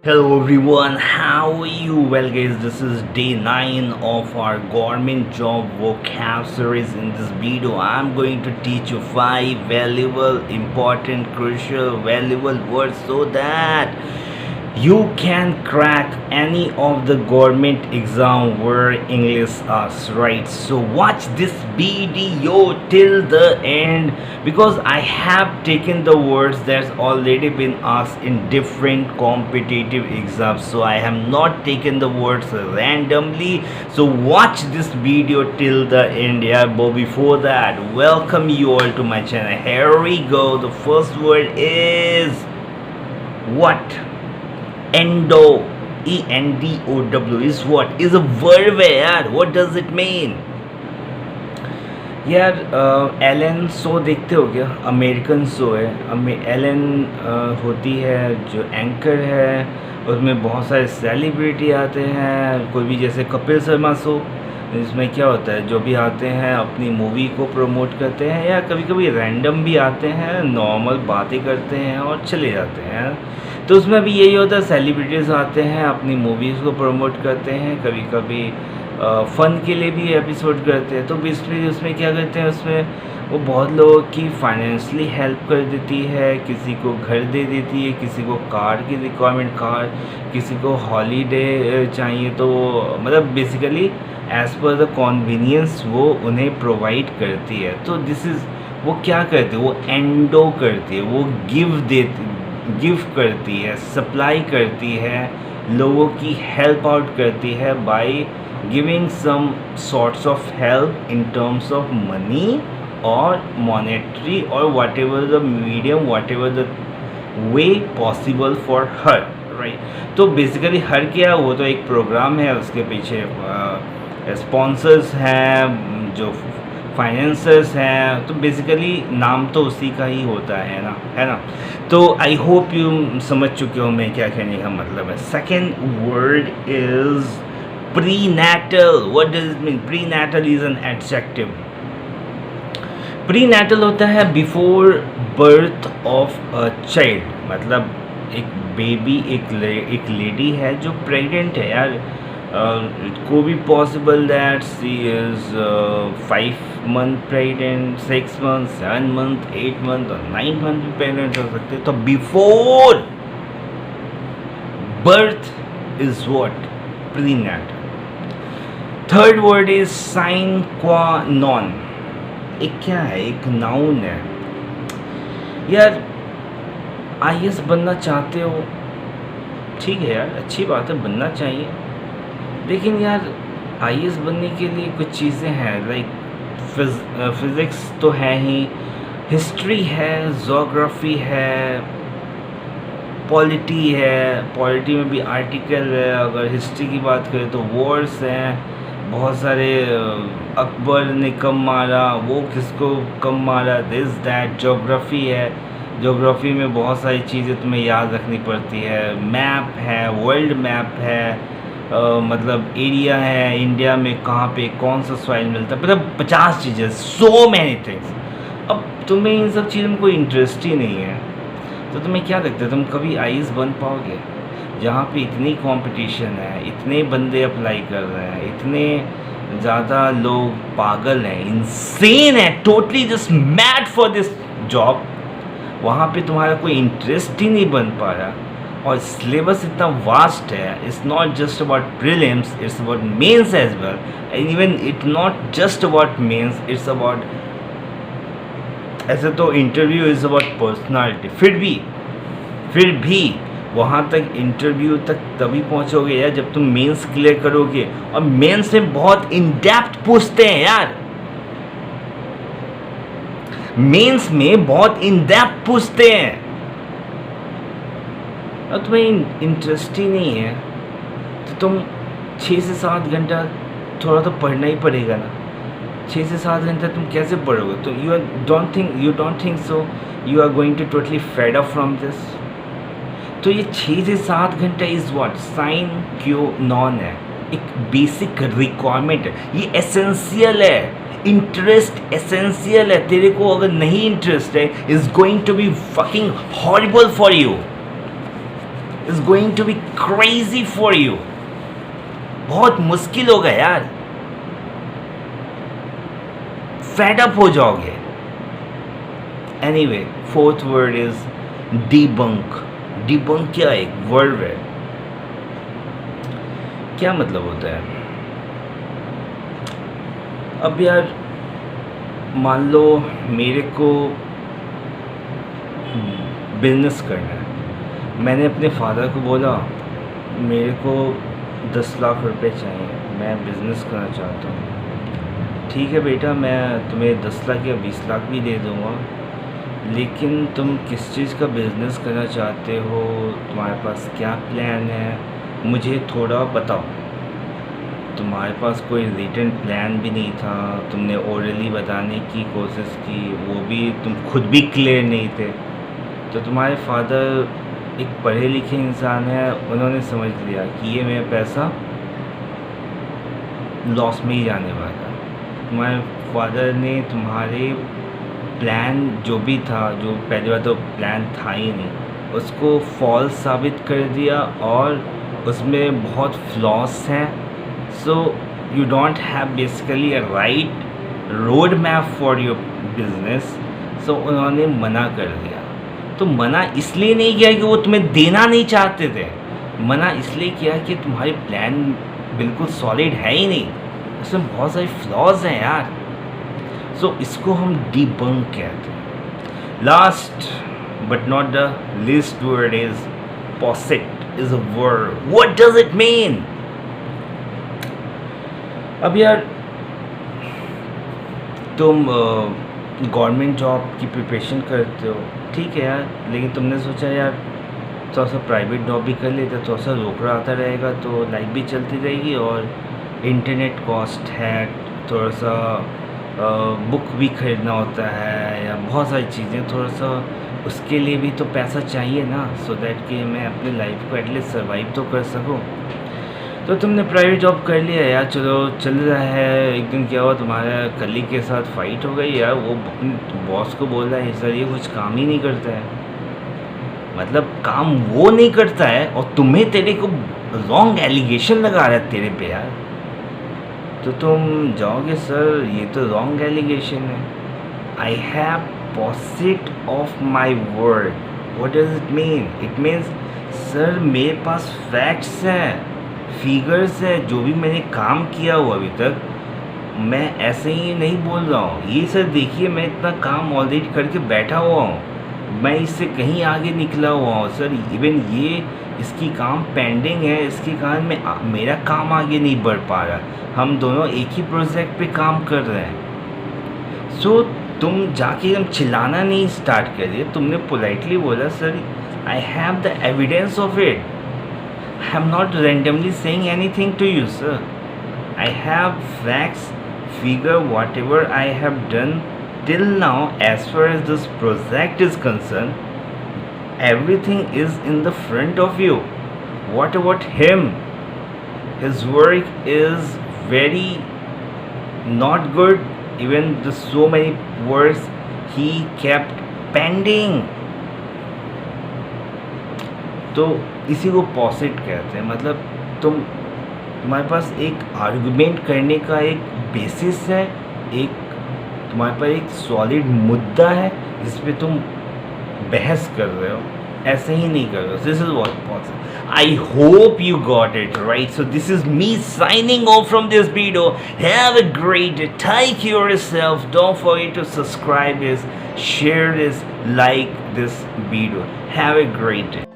Hello everyone, how are you? Well guys, this is day 9 of our government job vocab series. In this video, I'm going to teach you 5 valuable, important, crucial, valuable words so that you can crack any of the government exam where English asks, right? So watch this video till the end because I have taken the words that's already been asked in different competitive exams. So I have not taken the words randomly. So watch this video till the end. Yeah, but before that, welcome you all to my channel. Here we go. The first word is what? Endo, ENDOW is what? Is a verb है यार. What does it mean? यार Elon show देखते हो क्या? American show है. Elon होती है जो एंकर है. उसमें बहुत सारे सेलिब्रिटी आते हैं. कोई भी जैसे कपिल शर्मा शो, इसमें क्या होता है, जो भी आते हैं अपनी मूवी को प्रमोट करते हैं या कभी कभी रैंडम भी आते हैं, नॉर्मल बातें करते हैं और चले जाते हैं. तो उसमें भी यही होता है, सेलिब्रिटीज़ आते हैं अपनी मूवीज़ को प्रमोट करते हैं, कभी कभी फ़न के लिए भी एपिसोड करते हैं. तो बेसिकली उसमें क्या करते हैं, उसमें वो बहुत लोगों की फाइनेंशियली हेल्प कर देती है. किसी को घर दे देती है, किसी को कार की रिक्वायरमेंट, कार, किसी को हॉलीडे चाहिए. तो मतलब basically as per the convenience वो उन्हें प्रोवाइड करती है. तो दिस इज़, वो क्या करती है, वो एंडो करती है, वो गिव करती है, सप्लाई करती है, लोगों की हेल्प आउट करती है by giving some sorts of help in terms of money और मॉनेटरी और whatever the medium, whatever the way possible for her, right. तो बेसिकली हर क्या, वो तो एक प्रोग्राम है, उसके पीछे स्पॉन्सर्स हैं, जो फाइनेंसर्स हैं. तो बेसिकली नाम तो उसी का ही होता है ना. तो आई होप यू समझ चुके हो मैं क्या कहने का मतलब है. Second word is prenatal. What does it mean? Prenatal is an adjective. Prenatal होता है before birth of a child. मतलब एक बेबी, एक लेडी है जो प्रेग्नेंट है यार. It could be possible that she is 5 month pregnant, 6 months, 7 month, 8 month और 9 month भी pregnant हो सकते हैं. तो before birth is what? Prenatal. Third word is sine qua non. एक क्या है? एक noun है यार. IAS बनना चाहते हो, ठीक है यार, अच्छी बात है, बनना चाहिए. लेकिन यार आईएएस बनने के लिए कुछ चीज़ें हैं, लाइक फिज़िक्स तो है ही, हिस्ट्री है, जोग्राफ़ी है, पॉलिटी है. पॉलिटी में भी आर्टिकल है. अगर हिस्ट्री की बात करें तो वॉर्स हैं बहुत सारे. अकबर ने कब मारा, वो किसको कब मारा, दिस दैट. जोग्राफ़ी है, जोग्राफ़ी में बहुत सारी चीज़ें तुम्हें याद रखनी पड़ती है. मैप है, वर्ल्ड मैप है, मतलब एरिया है, इंडिया में कहाँ पे कौन सा सॉइल मिलता है, मतलब 50 चीज़ें, सो मैनी थिंग्स. अब तुम्हें इन सब चीज़ों में कोई इंटरेस्ट ही नहीं है तो तुम्हें क्या लगता है तुम कभी आईएएस बन पाओगे? जहाँ पे इतनी कंपटीशन है, इतने बंदे अप्लाई कर रहे हैं, इतने ज़्यादा लोग पागल हैं, इंसेन है, totally just mad for this job. वहाँ पे तुम्हारा कोई इंटरेस्ट ही नहीं बन पा रहा और सिलेबस इतना वास्ट है. It's not just about prelims, it's about mains as well. And even it not just about mains, it's about, ऐसे तो इंटरव्यू इज़ अबाउट पर्सनालिटी. फिर भी वहाँ तक, इंटरव्यू तक तभी पहुँचोगे यार जब तुम मेंस क्लियर करोगे. और मेंस में बहुत इन डेप्थ पूछते हैं यार. मेंस में बहुत इन डेप्थ पूछते हैं और तुम्हें इंटरेस्ट ही नहीं है तो तुम 6 से 7 घंटा थोड़ा तो पढ़ना ही पड़ेगा ना. 6 से 7 घंटा तुम कैसे पढ़ोगे? तो you don't think so you are going to totally fed up from this. तो ये 6 से 7 घंटा is what? Sine qua non है, एक बेसिक रिक्वायरमेंट है, ये एसेंशियल है. इंटरेस्ट एसेंशियल है. तेरे को अगर नहीं इंटरेस्ट है, is going to be fucking horrible for you. Is going to be crazy for you. बहुत मुश्किल होगा यार, फेड अप हो जाओगे। Anyway, fourth word is debunk. Debunk क्या एक वर्ड है, क्या मतलब होता है? अब यार मान लो मेरे को बिजनेस करना है, मैंने अपने फादर को बोला मेरे को 10 लाख रुपए चाहिए, मैं बिज़नेस करना चाहता हूँ। ठीक है बेटा, मैं तुम्हें 10 लाख या 20 लाख भी दे दूँगा, लेकिन तुम किस चीज़ का बिज़नेस करना चाहते हो, तुम्हारे पास क्या प्लान है, मुझे थोड़ा बताओ। तुम्हारे पास कोई रिटन प्लान भी नहीं था, तुमने ओरली बताने की कोशिश की, वो भी तुम खुद भी क्लियर नहीं थे। तो तुम्हारे फादर एक पढ़े लिखे इंसान है, उन्होंने समझ लिया कि ये मेरा पैसा लॉस में ही जाने वाला। तुम्हारे फादर ने तुम्हारे प्लान जो भी था, जो पहली बार तो प्लान था ही नहीं, उसको फॉल्स साबित कर दिया और उसमें बहुत फ्लॉस हैं। So you don't have basically a right road map for your business. So उन्होंने मना कर दिया। तो मना इसलिए नहीं किया कि वो तुम्हें देना नहीं चाहते थे, मना इसलिए किया कि तुम्हारी प्लान बिल्कुल सॉलिड है ही नहीं, उसमें बहुत सारे फ्लॉज हैं यार। सो इसको हम डिबंक कहते हैं। Last but not the least word is posit is a word. What does it mean? अब यार तुम गवर्नमेंट जॉब की प्रिपरेशन करते हो, ठीक है यार, लेकिन तुमने सोचा यार थोड़ा सा प्राइवेट जॉब भी कर लेते, थोड़ा सा रोकड़ा आता रहेगा तो लाइफ भी चलती रहेगी, और इंटरनेट कॉस्ट है, थोड़ा सा बुक भी खरीदना होता है या बहुत सारी चीज़ें, थोड़ा सा उसके लिए भी तो पैसा चाहिए ना, सो दैट कि मैं अपनी लाइफ को एटलीस्ट सर्वाइव तो कर सकूं। तो तुमने प्राइवेट जॉब कर लिया यार, चलो चल रहा है। एक दिन क्या हुआ, तुम्हारे कलीग के साथ फाइट हो गई यार, वो अपने बॉस को बोल रहा है सर ये कुछ काम ही नहीं करता है, मतलब काम वो नहीं करता है और तुम्हें तेरे को रॉन्ग एलिगेशन लगा रहा है तेरे पे यार। तो तुम जाओगे सर ये तो रॉन्ग एलिगेशन है, I have posit of my word. What does it mean? It means sir मेरे पास फैक्ट्स हैं, फिगर्स है, जो भी मैंने काम किया हुआ अभी तक, मैं ऐसे ही नहीं बोल रहा हूँ। ये सर देखिए मैं इतना काम ऑलरेडी करके बैठा हुआ हूँ, मैं इससे कहीं आगे निकला हुआ हूँ सर। इवन ये इसकी काम पेंडिंग है, इसके कारण मेरा काम आगे नहीं बढ़ पा रहा। हम दोनों एक ही प्रोजेक्ट पे काम कर रहे हैं। सो तुम जाके एकदम चिल्लाना नहीं स्टार्ट कर दिए, तुमने पोलाइटली बोला sir I have the evidence of it, I am not randomly saying anything to you, sir. I have facts, figure, whatever I have done till now as far as this project is concerned. Everything is in the front of you. What about him? His work is very not good. Even the so many works he kept pending. तो इसी को पॉसिट कहते हैं। मतलब तुम्हारे पास एक argument करने का एक बेसिस है, एक तुम्हारे पास एक सॉलिड मुद्दा है जिस पे तुम बहस कर रहे हो, ऐसे ही नहीं कर रहे हो। This is what posit. I hope you got it right. So this is me signing off from this video. Have a great day, take care of yourself, don't forget to subscribe this, share this, like this video. Have a great day.